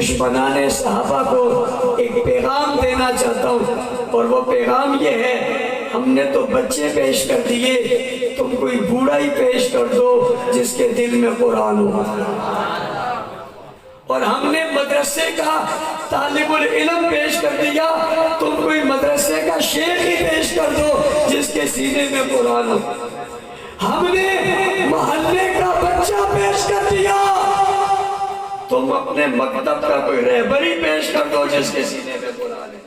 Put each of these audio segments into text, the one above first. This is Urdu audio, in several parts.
دشمنان صحابہ کو ایک پیغام دینا چاہتا ہوں، اور وہ پیغام یہ ہے، ہم نے تو بچے پیش کر دیے، تم کوئی بوڑھا ہی پیش کر دو جس کے دل میں قرآن ہو، اور ہم نے مدرسے کا طالب العلم پیش کر دیا، تم کوئی مدرسے کا شیخ ہی پیش کر دو جس کے سینے میں قرآن ہو، ہم نے محلے کا بچہ پیش کر دیا، تم اپنے مکتب کا کوئی رہبری پیش کر دو جس کے سینے میں قرآن ہے،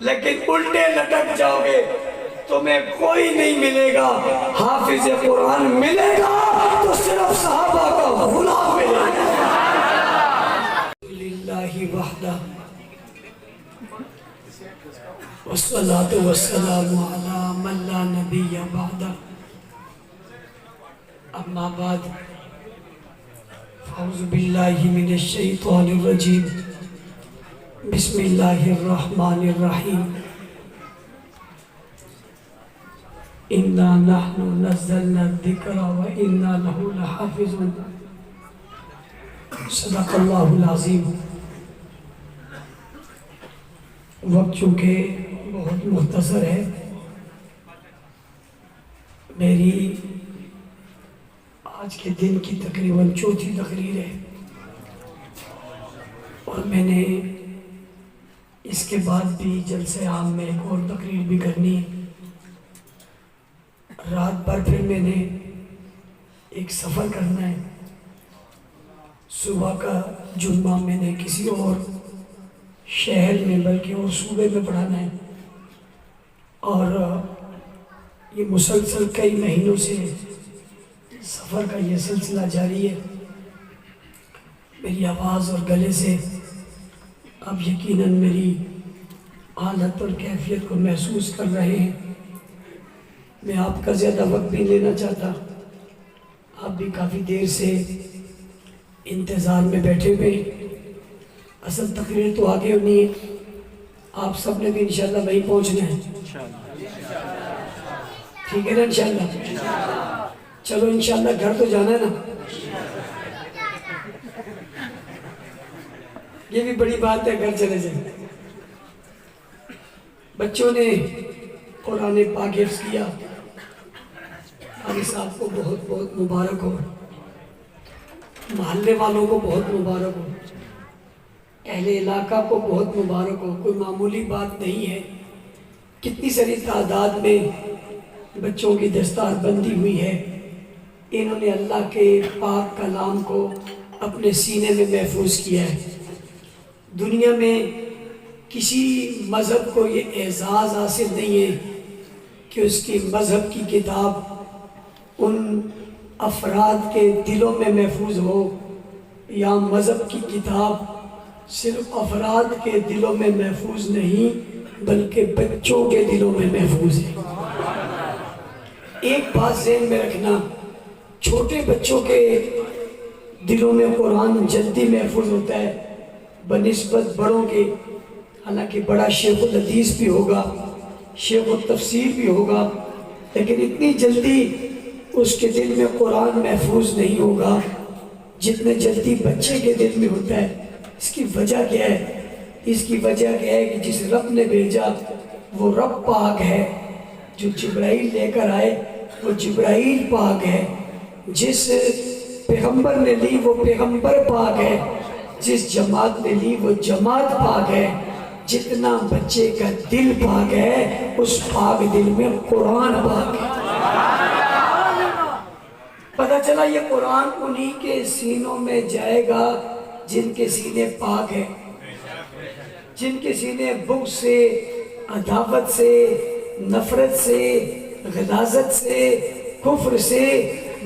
لیکن الٹے لٹک جاؤ گے، تمہیں کوئی نہیں ملے گا، حافظ قرآن ملے گا تو صرف صحابہ کا غلام ملے گا۔ للہ وحدہ والصلاة والسلام علی من لا نبی بعدہ، اما بعد، اعوذ باللہ من الشیطان الرجیم، بسم اللہ الرحمن الرحیم، اِنَّا نَحْنُ نَزَّلْنَا الذِّكْرَ وَإِنَّا لَهُ لَحَافِظُونَ۔ صدق اللہ العظیم۔ وقت چونکہ بہت مختصر ہے، میری آج کے دن کی تقریباً چوتھی تقریر ہے، اور میں نے اس کے بعد بھی جلسے عام میں ایک اور تقریر بھی کرنی ہے۔ رات بھر پھر میں نے ایک سفر کرنا ہے، صبح کا جمعہ میں نے کسی اور شہر میں بلکہ اور صوبے میں پڑھانا ہے، اور یہ مسلسل کئی مہینوں سے سفر کا یہ سلسلہ جاری ہے۔ میری آواز اور گلے سے اب یقیناً میری حالت اور کیفیت کو محسوس کر رہے ہیں۔ میں آپ کا زیادہ وقت بھی لینا چاہتا، آپ بھی کافی دیر سے انتظار میں بیٹھے ہوئے، اصل تقریر تو آگے ہونی ہے، آپ سب نے بھی انشاءاللہ وہیں پہنچنا ہے، ٹھیک ہے نا انشاءاللہ؟ چلو انشاءاللہ گھر تو جانا ہے نا، یہ بھی بڑی بات ہے، گھر چلے جائیں۔ بچوں نے قرآن پاک حفظ کیا، علی صاحب کو بہت بہت مبارک ہو، محلے والوں کو بہت مبارک ہو، اہل علاقہ کو بہت مبارک ہو، کوئی معمولی بات نہیں ہے۔ کتنی ساری تعداد میں بچوں کی دستار بندی ہوئی ہے، انہوں نے اللہ کے پاک کلام کو اپنے سینے میں محفوظ کیا ہے۔ دنیا میں کسی مذہب کو یہ اعزاز حاصل نہیں ہے کہ اس کی مذہب کی کتاب ان افراد کے دلوں میں محفوظ ہو، یا مذہب کی کتاب صرف افراد کے دلوں میں محفوظ نہیں بلکہ بچوں کے دلوں میں محفوظ ہے۔ ایک بات ذہن میں رکھنا، چھوٹے بچوں کے دلوں میں قرآن جلدی محفوظ ہوتا ہے بنسبت بڑوں کے، حالانکہ بڑا شیخ الحدیث بھی ہوگا، شیخ التفسیر بھی ہوگا، لیکن اتنی جلدی اس کے دل میں قرآن محفوظ نہیں ہوگا جتنے جلدی بچے کے دل میں ہوتا ہے۔ اس کی وجہ کیا ہے؟ اس کی وجہ کیا ہے کہ جس رب نے بھیجا وہ رب پاک ہے، جو جبرائیل لے کر آئے وہ جبرائیل پاک ہے، جس پیغمبر نے لی وہ پیغمبر پاک ہے، جس جماعت نے لی وہ جماعت پاک ہے۔ جتنا بچے کا دل پاک ہے اس پاک دل میں قرآن پاک ہے۔ پتہ چلا یہ قرآن انہی کے سینوں میں جائے گا جن کے سینے پاک ہیں، جن کے سینے بغض سے، عداوت سے، نفرت سے، غلاظت سے، کفر سے،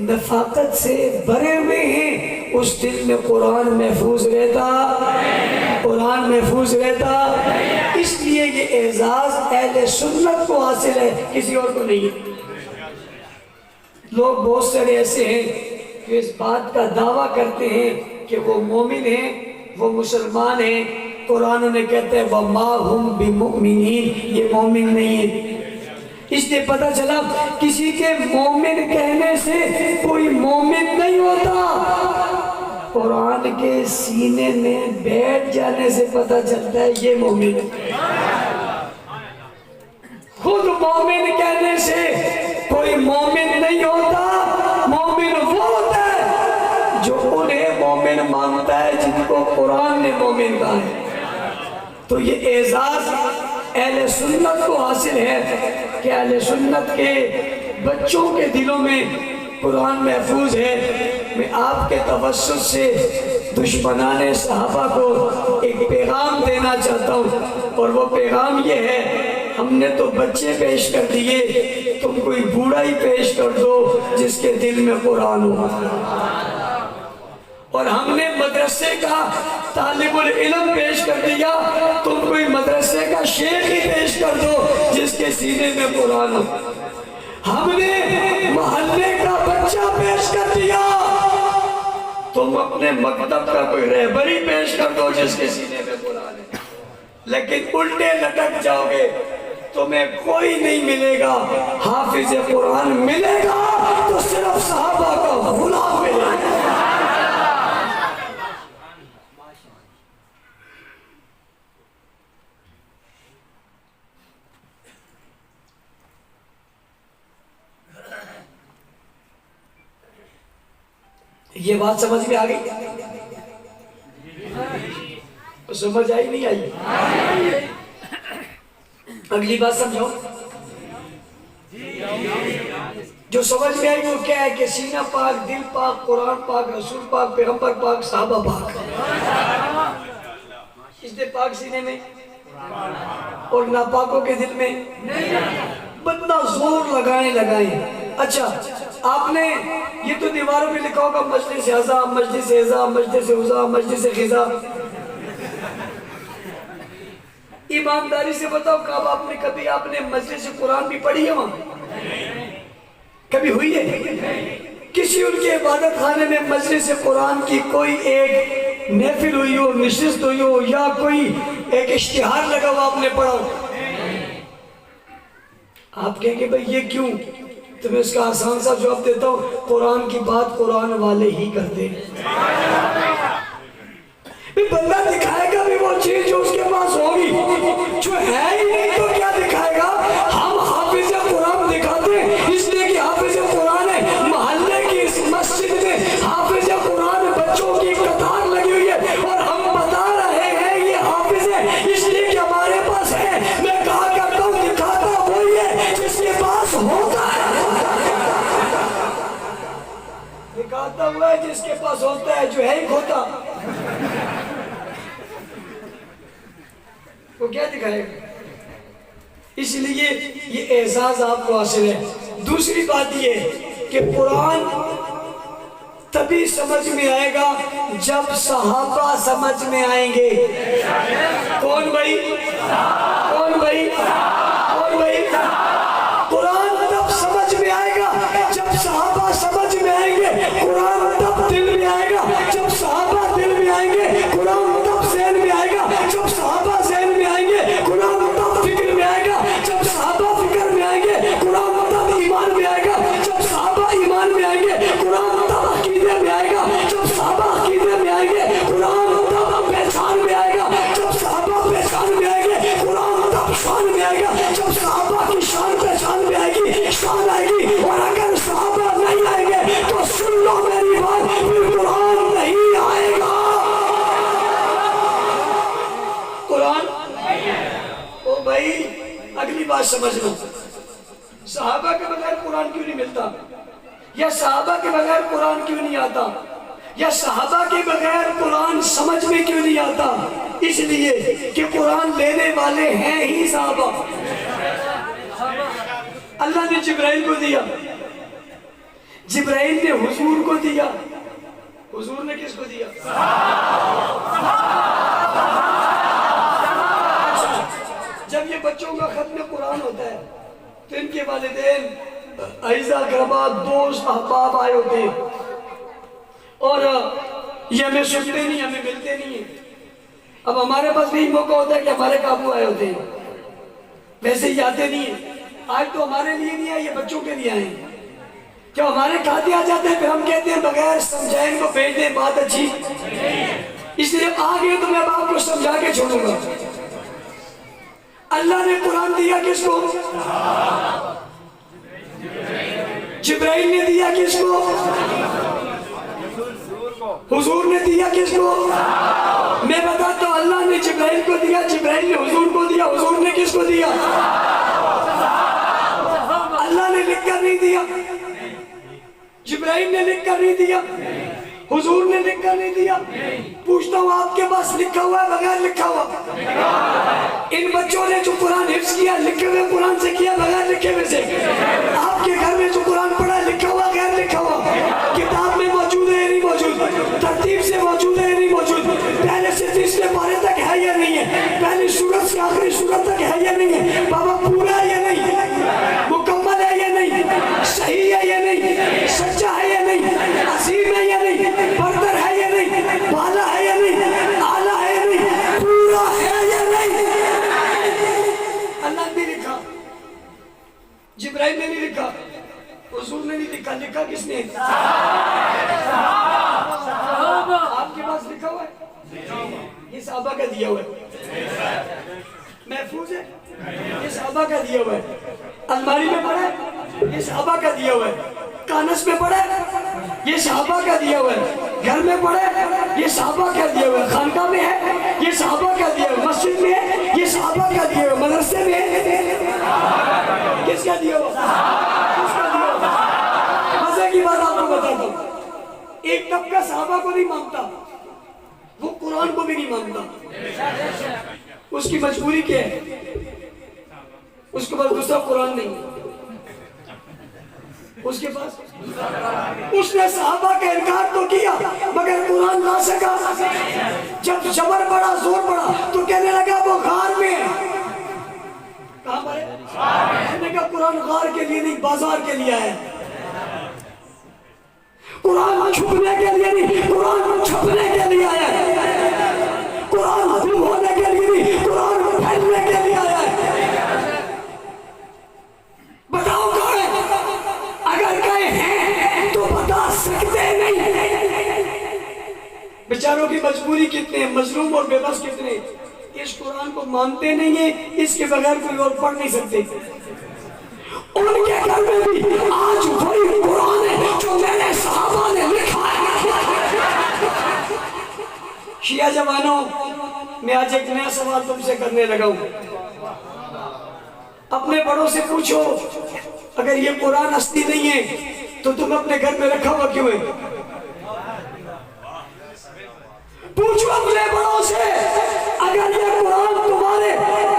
نفاقت سے بھرے ہوئے ہیں، اس دل میں قرآن محفوظ رہتا، قرآن محفوظ رہتا۔ اس لیے یہ اعزاز اہل سنت کو حاصل ہے، کسی اور کو نہیں ہے۔ لوگ بہت سارے ایسے ہیں کہ اس بات کا دعویٰ کرتے ہیں کہ وہ مومن ہیں، وہ مسلمان ہیں، قرآن انہیں کہتا ہے وَمَا هُمْ بِمُؤْمِنِينَ، یہ مومن نہیں ہے۔ اس لیے پتہ چلا کسی کے مومن کہنے سے کوئی مومن نہیں ہوتا، قرآن کے سینے میں بیٹھ جانے سے پتہ چلتا ہے یہ مومن ہے۔ خود مومن کہنے سے کوئی مومن نہیں ہوتا، مومن وہ ہوتا ہے جو انہیں مومن مانتا ہے جن کو قرآن نے مومن کہا ہے۔ تو یہ اعزاز اہل سنت کو حاصل ہے کہ اہل سنت کے بچوں کے دلوں میں قرآن محفوظ ہے۔ میں آپ کے توسط سے دشمنان صحابہ کو ایک پیغام دینا چاہتا ہوں، اور وہ پیغام یہ ہے، ہم نے تو بچے پیش کر دیے، تم کوئی بوڑھا ہی پیش کر دو جس کے دل میں قرآن ہو، اور ہم نے مدرسے کا طالب العلم پیش کر دیا، تم کوئی مدرسے کا شیخ ہی پیش کر دو جس کے سینے میں قرآن ہو، ہم نے محلے کا بچہ پیش کر دیا، تم اپنے مکتب کا کوئی رہبری پیش کر دو جس کے سینے میں قرآن ہے۔ لیکن الٹے لٹک جاؤ گے، تمہیں کوئی نہیں ملے گا، حافظ قرآن ملے گا تو صرف صحابہ کا غلام ملے گا۔ یہ بات سمجھ میں آ گئی؟ سمجھ آئی نہیں آئی؟ اگلی بات سمجھو، جو سمجھ میں آئی وہ کیا ہے کہ سینہ پاک، دل پاک، قرآن پاک، رسول پاک، پیغمبر پاک، صحابہ پاک، اس نے پاک سینے میں اور ناپاکوں کے دل میں بندہ زور لگائیں۔ اچھا، آپ نے یہ تو دیواروں میں لکھا ہوگا مجلس اعزا، مجلس اعزا، مجلس عزا، مجلس خزا، ایمانداری سے بتاؤ کب آپ نے کبھی آپ نے مجلس قرآن بھی پڑھی ہے؟ وہاں کبھی ہوئی ہے؟ کسی ان کے عبادت خانے میں مجلس قرآن کی کوئی ایک محفل ہوئی ہو، نشست ہوئی ہو، یا کوئی ایک اشتہار لگا ہوا آپ نے پڑھا ہو؟ آپ کہیں گے بھئی یہ کیوں؟ تو میں اس کا آسان سا جواب دیتا ہوں، قرآن کی بات قرآن والے ہی کرتے ہیں۔ بندہ دکھائے گا بھی وہ چیز جو اس کے پاس ہوگی، جو ہے ہی نہیں تو کیا دکھائے گا؟ ہم حافظ قرآن دکھاتے ہیں اس لیے کہ حافظ قرآن ہے، محلے کی اس مسجد میں حافظ قرآن بچوں کی قطار لگی ہوئی ہے، اور ہم بتا رہے ہیں یہ حافظ ہے اس لیے کہ ہمارے پاس ہے۔ میں کہا کرتا ہوں دکھاتا وہی ہے جس کے پاس ہوتا ہے، دکھاتا ہوا ہے جس کے پاس ہوتا ہے، جو ہے ہی کھوتا وہ کیا دکھائے گا؟ اس لیے یہ اعزاز آپ کو حاصل ہے۔ دوسری بات یہ کہ قرآن تبھی سمجھ میں آئے گا جب صحابہ سمجھ میں آئیں گے۔ کون بھائی؟ کون بھائی؟ کون بھائی؟ قرآن تب سمجھ میں آئے گا جب صحابہ سمجھ میں آئیں گے، قرآن تب دل میں آئے گا جب صحابہ دل میں آئیں گے، قرآن تب ذہن میں آئے گا جب صحابہ ذہن میں آئیں گے، قرآن تب فکر میں آئے گا جب صحابہ فکر میں آئیں گے، قرآن تب ایمان میں آئے گا جب صحابہ ایمان میں آئیں گے، قرآن تب عقیدے میں آئے گا جب صحابہ عقیدے میں آئیں گے، قرآن تب پہچان میں آئے گا جب صحابہ پہچان میں آئیں گے، قرآن تب شان میں آئے گا جب صحابہ کی شان پہچان میں آئے گی، شان آئے گی۔ اور اگر صحابہ نہیں آئیں گے تو سن لو میری بات، پھر قرآن نہیں آئے گا۔ قرآن او بھائی اگلی بات سمجھ لو، صحابہ کے بغیر قرآن کیوں نہیں ملتا؟ یا صحابہ کے بغیر قرآن کیوں نہیں آتا؟ یا صحابہ کے بغیر قرآن سمجھ میں کیوں نہیں آتا؟ اس لیے کہ قرآن لینے والے ہیں ہی صحابہ۔ اللہ نے جبرائیل کو دیا، جبرائیل نے حضور کو دیا، حضور نے کس کو دیا؟ جب یہ بچوں کا ختم قرآن ہوتا ہے تو ان کے والدین، اعزاء اقربا، دوست، احباب آئے ہوتے ہیں، اور یہ ہمیں سنتے نہیں، ہمیں ملتے نہیں ہیں۔ اب ہمارے پاس بھی موقع ہوتا ہے کہ ہمارے قابو آئے ہوتے ہیں، ویسے ہی آتے نہیں ہیں۔ آج تو ہمارے لیے نہیں آئے، یہ بچوں کے لیے آئے ہیں۔ کیا ہمارے کھاتے آ جاتے ہیں پھر ہم کہتے ہیں بغیر سمجھائے ان کو بھیج دیں، بات اچھی، اس لیے آگے تو میں اب آپ کو سمجھا کے چھوڑوں گا۔ اللہ نے قرآن دیا کس کو؟ جبرائیل نے دیا کس کو؟ حضور نے دیا کس کو؟ میں بتاتا ہوں، اللہ نے جبرائیل کو دیا، جبرائیل نے حضور کو دیا، حضور نے کس کو دیا؟ اللہ نے لکھ کر نہیں دیا، جبرائیل نے لکھ کر نہیں دیا، حضور نے لکھ کر نہیں دیا۔ پوچھتا ہوں آپ کے پاس لکھا ہوا ہے بغیر لکھا ہوا؟ ان بچوں نے جو قرآن حفظ کیا لکھے ہوئے قرآن سے کیا بغیر لکھے ہوئے سے؟ آپ کے گھر میں جو قرآن پڑھا لکھا ہوا غیر لکھا ہوا؟ کتاب میں موجود ہے یا نہیں موجود؟ ترتیب سے موجود ہے یا نہیں موجود؟ پہلے سے تیسرے پارے تک ہے یا نہیں ہے؟ پہلی سورت سے آخری سورت تک ہے یا نہیں ہے؟ بابا پورا ہے یا نہیں؟ مکمل ہے یا نہیں؟ صحیح ہے یا نہیں؟ سچا ہے یا نہیں؟ عظیم ہے یا نہیں؟ برتر ہے یا نہیں؟ بالا ہے یا نہیں؟ اعلیٰ ہے یا نہیں؟ پورا ہے یا نہیں؟ اللہ نے لکھا، جبرائیل نے نہیں لکھا، حضور نے نہیں لکھا، لکھا کس نے؟ آپ کے پاس لکھا ہوا ہے؟ یہ صحابہ کا دیا ہوا ہے، محفوظ ہے، یہ صحابہ کا دیا ہوا ہے، الماری میں پڑا ہے، یہ صحابہ کا دیا ہوا ہے، کانس میں پڑا ہے، یہ صحابہ کا دیا ہوا ہے، گھر میں پڑا ہے، یہ صحابہ کا دیا ہوا ہے، خانقاہ میں ہے، یہ صحابہ کا دیا ہوا ہے، مسجد میں ہے، یہ صحابہ کا دیا ہوا ہے، مدرسے میں ہے، کس کا دیا ہوا؟ کس کا دیا ہوا؟ مزے کی بات آپ کو بتاتا ہوں، ایک طبقہ صحابہ کو نہیں مانتا، وہ قرآن کو بھی نہیں مانتا، اس کی مجبوری کیا ہے؟ اس کے پاس دوسرا قرآن نہیں ہے، اس کے پاس اس نے صحابہ کا انکار تو کیا مگر قرآن لا سکا۔ جب جبر پڑا زور پڑا تو کہنے لگا وہ غار میں ہے۔ کہاں پر ہے؟ میں نے کہا قرآن غار کے لیے نہیں بازار کے لیے ہے، قرآن چھپنے کے لیے نہیں، قرآن چھپنے کے لیے آیا ہے، قرآن گم ہونے کے لیے نہیں، قرآن پھیلنے کے لیے آیا ہے۔ بتاؤ کہاں ہے؟ اگر کہیں ہیں تو بتا سکتے نہیں۔ بیچاروں کی مجبوری کتنے ہیں، مظلوم اور بے بس کتنے ہیں، اس قرآن کو مانتے نہیں ہیں، اس کے بغیر کوئی اور پڑھ نہیں سکتے۔ ان کے گھر میں بھی آج وہی قرآن ہے جو میرے صحابہ نے لکھا ہے۔ شیعہ جوانوں، میں آج ایک نیا سوال تم سے کرنے لگا ہوں، اپنے بڑوں سے پوچھو اگر یہ قرآن اصلی نہیں ہے تو تم اپنے گھر میں رکھا ہوا کیوں ہے؟ پوچھو اپنے بڑوں سے اگر یہ قرآن تمہارے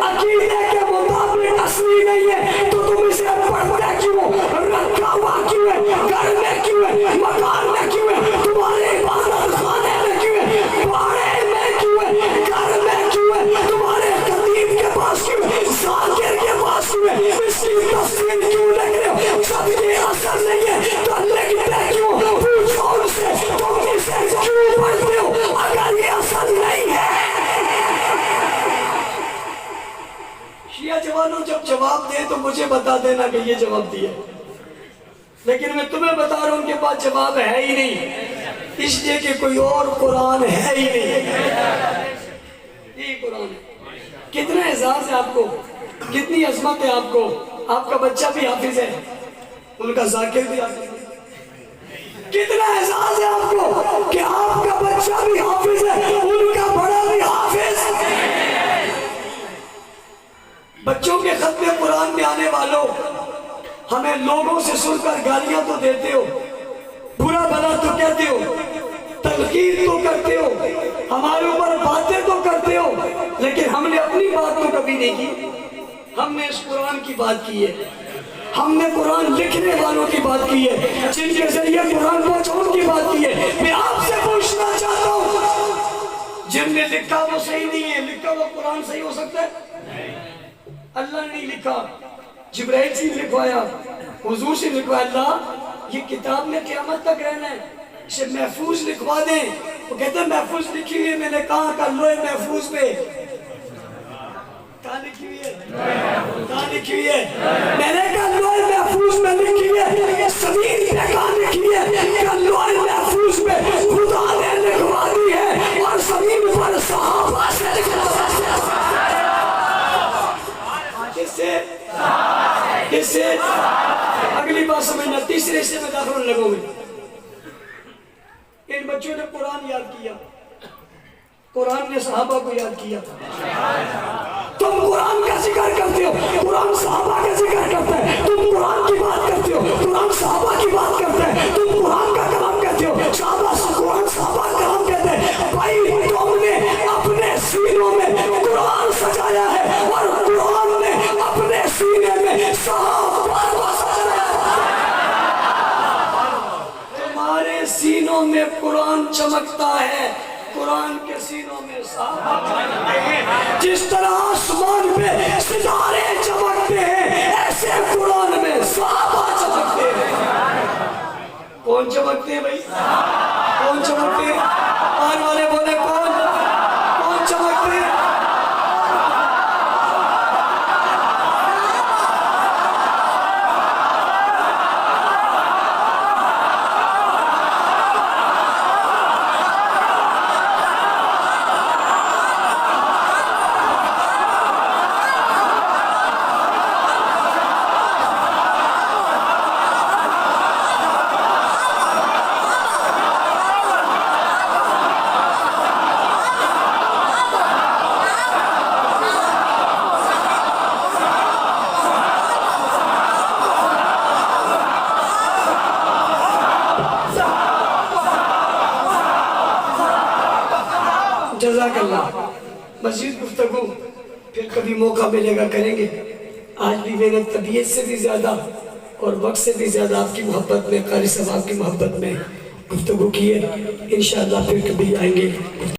عقیدے کے مطابق اصلی نہیں ہے تو تم اسے پڑھتے کیوں، رکھا ہوا کیوں ہے، گھر میں کیوں ہے، مکان میں کیوں ہے، تمہارے عبادت خانے میں کیوں ہے، باڑے میں کیوں ہے، گھر میں کیوں ہے، تمہارے خطیب کے پاس کیوں ہے، ذاکر کے پاس کیوں ہے، اس کی تصویر کیوں لکھ رہے ہو؟ جب یہ اثر نہیں ہے تو لکھتے کیوں؟ پوچھو ان سے تم اسے کیوں پڑھتے ہو اگر یہ اثر نہیں ہے؟ شیعہ جوانوں جب جواب دے تو مجھے بتا دینا کہ یہ جواب دیا، لیکن میں تمہیں بتا رہا ہوں ان کے پاس جواب ہے ہی نہیں، اس لیے کہ کوئی اور قرآن ہے ہی نہیں، یہی قرآن ہے۔ کتنا اعزاز ہے آپ کو، کتنی عظمت ہے آپ کو، آپ کا بچہ بھی حافظ ہے، ان کا ذاکر بھی حافظ ہے، کتنا اعزاز ہے آپ کو کہ آپ کا بچہ بھی حافظ ہے، ان کا بڑا بھی حافظ ہے۔ بچوں کے ختم قرآن میں آنے والوں، ہمیں لوگوں سے سن کر گالیاں تو دیتے ہو، برا بھلا تو کہتے ہو، تنقید تو کرتے ہو، ہمارے اوپر باتیں تو کرتے ہو، لیکن ہم نے اپنی بات تو کبھی نہیں کی، ہم نے اس قرآن کی بات کی ہے، ہم نے قرآن لکھنے والوں کی بات کی ہے، جن کے ذریعے قرآن پہنچاؤں کی بات کی ہے۔ میں آپ سے پوچھنا چاہتا ہوں، جن نے لکھا وہ صحیح نہیں ہے، لکھا وہ قرآن صحیح ہو سکتا ہے؟ اللہ نے نہیں لکھا، جبرائیل سے لکھوایا، حضور سے لکھوایا، اللہ یہ کتاب میں قیامت تک رہنا ہے، اسے محفوظ لکھوا دیں۔ وہ کہتے ہیں محفوظ لکھی ہوئی ہے، میں نے کہا کہ لوح محفوظ پہ کہاں لکھی ہوئی ہے؟ کہاں لکھی ہوئی ہے؟ میں نے کہا لوح محفوظ میں لکھی ہے، زمین پہ کہاں لکھی ہے؟ کہ لوح محفوظ میں خدا نے لکھوا دی ہے اور زمین پر صحابہ سے لکھوا دی ہے۔ کس سے؟ کس سے؟ اگلی بات سمجھنا، تیسرے حصے میں داخل ہونے لگوں گے۔ ان بچوں نے قرآن یاد کیا، قرآن نے صحابہ کو یاد کیا۔ تم قرآن کا ذکر کرتے ہو، قرآن صحابہ کا ذکر کرتا ہے۔ تم قرآن کی بات کرتے ہو، قرآن صحابہ کی بات کرتا ہے۔ تم قرآن کا کلام کہتے ہو، قرآن صحابہ کا کلام کہتے ہیں۔ بھائی تم نے اپنے سینوں میں قرآن سجایا ہے اور قرآن نے اپنے سینے میں صحابہ کو سجایا ہے۔ تمہارے سینوں میں قرآن چمکتا ہے، قرآن کے سینوں میں صحابہ چمکتے ہیں۔ جس طرح آسمان پہ ستارے چمکتے ہیں، ایسے قرآن میں صحابہ چمکتے ہیں۔ کون چمکتے ہیں بھائی؟ کون چمکتے ہیں؟ آن والے بولے کون چمکتے ہیں؟ جزاک اللہ۔ مزید گفتگو پھر کبھی موقع ملے گا کریں گے۔ آج بھی میں نے طبیعت سے بھی زیادہ اور وقت سے بھی زیادہ آپ کی محبت میں، قاری صاحب آپ کی محبت میں گفتگو کی ہے۔ انشاءاللہ پھر کبھی آئیں گے۔